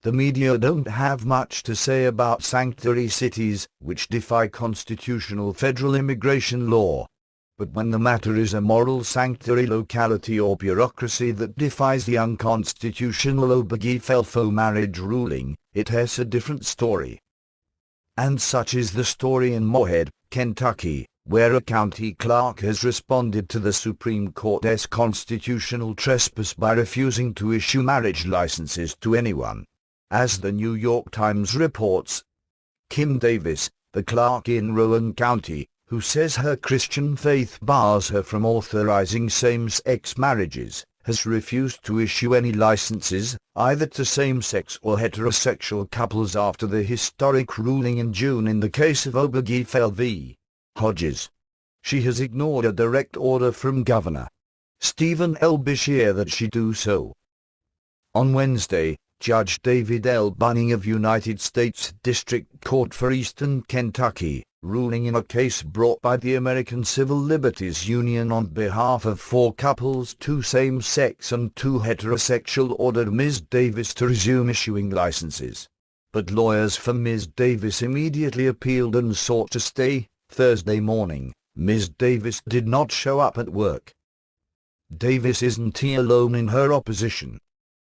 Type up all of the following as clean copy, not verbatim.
The media don't have much to say about sanctuary cities, which defy constitutional federal immigration law. But when the matter is a moral sanctuary locality or bureaucracy that defies the unconstitutional Obergefell faux-marriage ruling, it has a different story. And such is the story in Moorhead, Kentucky, where a county clerk has responded to the Supreme Court's constitutional trespass by refusing to issue marriage licenses to anyone. As the New York Times reports, Kim Davis, the clerk in Rowan County, who says her Christian faith bars her from authorizing same-sex marriages, has refused to issue any licenses, either to same-sex or heterosexual couples after the historic ruling in June in the case of Obergefell v. Hodges. She has ignored a direct order from Governor Stephen L. Beshear that she do so. On Wednesday, Judge David L. Bunning of United States District Court for Eastern Kentucky, ruling in a case brought by the American Civil Liberties Union on behalf of 4 couples, 2 same-sex and 2 heterosexual, ordered Ms. Davis to resume issuing licenses. But lawyers for Ms. Davis immediately appealed and sought to stay. Thursday morning, Ms. Davis did not show up at work. Davis isn't alone in her opposition.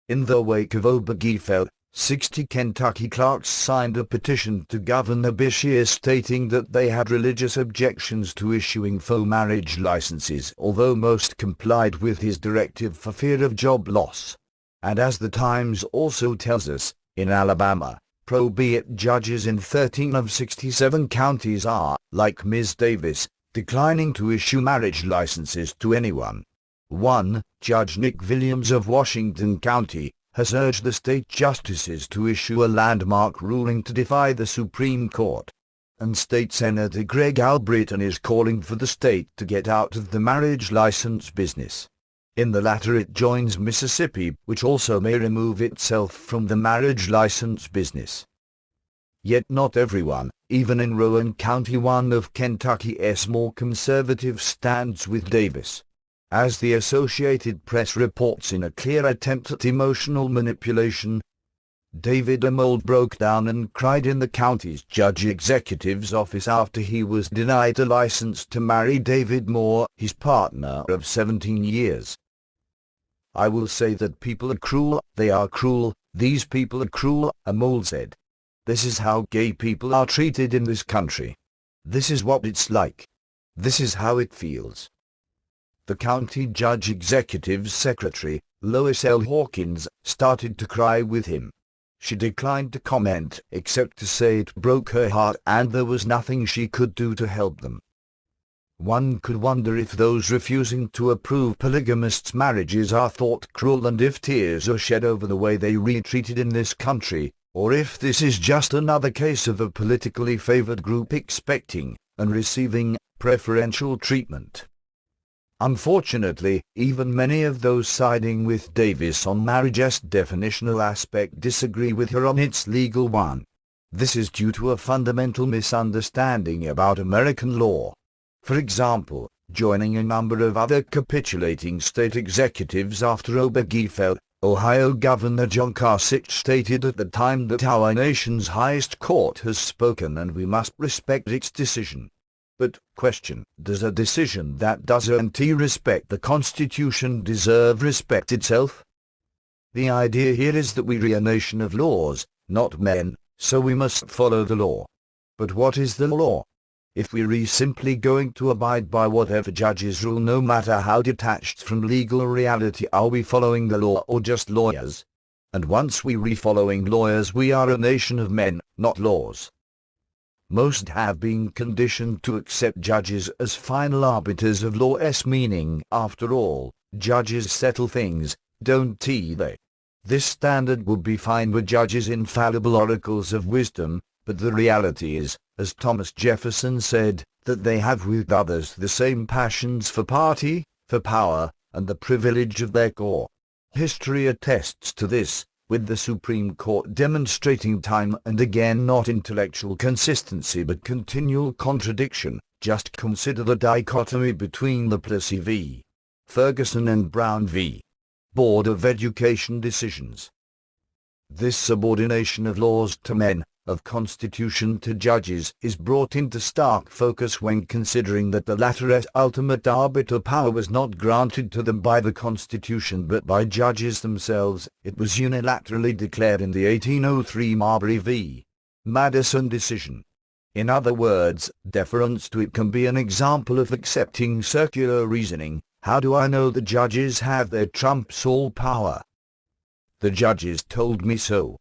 In the wake of Obergefell, 60 Kentucky clerks signed a petition to Governor Beshear stating that they had religious objections to issuing faux marriage licenses, although most complied with his directive for fear of job loss. And as the Times also tells us, in Alabama, probate judges in 13 of 67 counties are, like Ms. Davis, declining to issue marriage licenses to anyone. One, Judge Nick Williams of Washington County, has urged the state justices to issue a landmark ruling to defy the Supreme Court. And State Senator Greg Albritton is calling for the state to get out of the marriage license business. In the latter it joins Mississippi, which also may remove itself from the marriage license business. Yet not everyone, even in Rowan County, one of Kentucky's more conservative, stands with Davis. As the Associated Press reports, in a clear attempt at emotional manipulation, David Amold broke down and cried in the county's judge executive's office after he was denied a license to marry David Moore, his partner of 17 years. "I will say that people are cruel, they are cruel, these people are cruel," Amold said. "This is how gay people are treated in this country. This is what it's like. This is how it feels." The county judge executive's secretary, Lois L. Hawkins, started to cry with him. She declined to comment, except to say it broke her heart and there was nothing she could do to help them. One could wonder if those refusing to approve polygamists' marriages are thought cruel, and if tears are shed over the way they are treated in this country, or if this is just another case of a politically favored group expecting and receiving preferential treatment. Unfortunately, even many of those siding with Davis on marriage's definitional aspect disagree with her on its legal one. This is due to a fundamental misunderstanding about American law. For example, joining a number of other capitulating state executives after Obergefell, Ohio Governor John Kasich stated at the time that our nation's highest court has spoken and we must respect its decision. But, question, does a decision that doesn't respect the Constitution deserve respect itself? The idea here is that we're a nation of laws, not men, so we must follow the law. But what is the law? If we're simply going to abide by whatever judges rule, no matter how detached from legal reality, are we following the law or just lawyers? And once we're following lawyers, we are a nation of men, not laws. Most have been conditioned to accept judges as final arbiters of law's meaning. After all, judges settle things, don't they? This standard would be fine with judges infallible oracles of wisdom, but the reality is, as Thomas Jefferson said, that they have with others the same passions for party, for power, and the privilege of their core. History attests to this, with the Supreme Court demonstrating time and again not intellectual consistency but continual contradiction. Just consider the dichotomy between the Plessy v. Ferguson and Brown v. Board of Education decisions. This subordination of laws to men, of constitution to judges, is brought into stark focus when considering that the latter's ultimate arbiter power was not granted to them by the constitution but by judges themselves. It was unilaterally declared in the 1803 Marbury v. Madison decision. In other words, deference to it can be an example of accepting circular reasoning. How do I know the judges have their trumps all power? The judges told me so.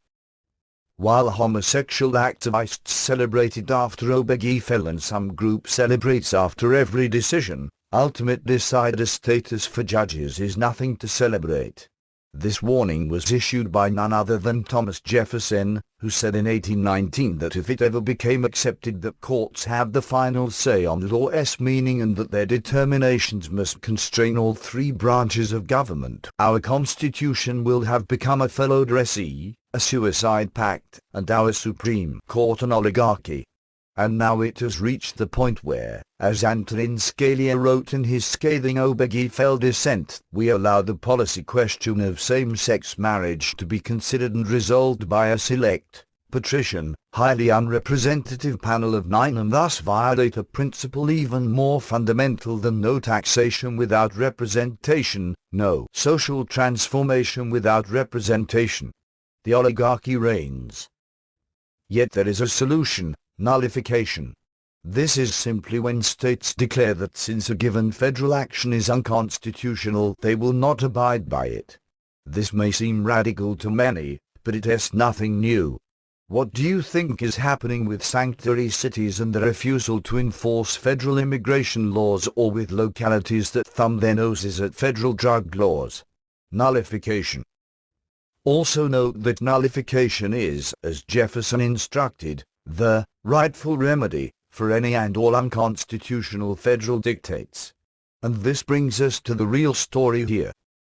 While homosexual activists celebrated after Obergefell and some group celebrates after every decision, ultimate decider status for judges is nothing to celebrate. This warning was issued by none other than Thomas Jefferson, who said in 1819 that if it ever became accepted that courts have the final say on law's meaning and that their determinations must constrain all three branches of government, our Constitution will have become a faux-marriage, a suicide pact, and our Supreme Court an oligarchy. And now it has reached the point where, as Antonin Scalia wrote in his scathing Obergefell dissent, we allow the policy question of same-sex marriage to be considered and resolved by a select, patrician, highly unrepresentative panel of 9 and thus violate a principle even more fundamental than no taxation without representation, no social transformation without representation. The oligarchy reigns. Yet there is a solution. Nullification. This is simply when states declare that since a given federal action is unconstitutional, they will not abide by it. This may seem radical to many, but it is nothing new. What do you think is happening with sanctuary cities and the refusal to enforce federal immigration laws, or with localities that thumb their noses at federal drug laws? Nullification. Also note that nullification is, as Jefferson instructed, the rightful remedy for any and all unconstitutional federal dictates. And this brings us to the real story here.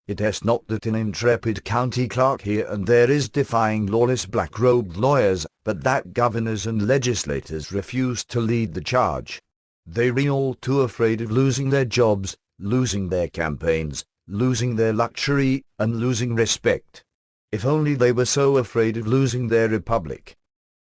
It is not that an intrepid county clerk here and there is defying lawless black-robed lawyers, but that governors and legislators refuse to lead the charge. They are all too afraid of losing their jobs, losing their campaigns, losing their luxury, and losing respect. If only they were so afraid of losing their republic.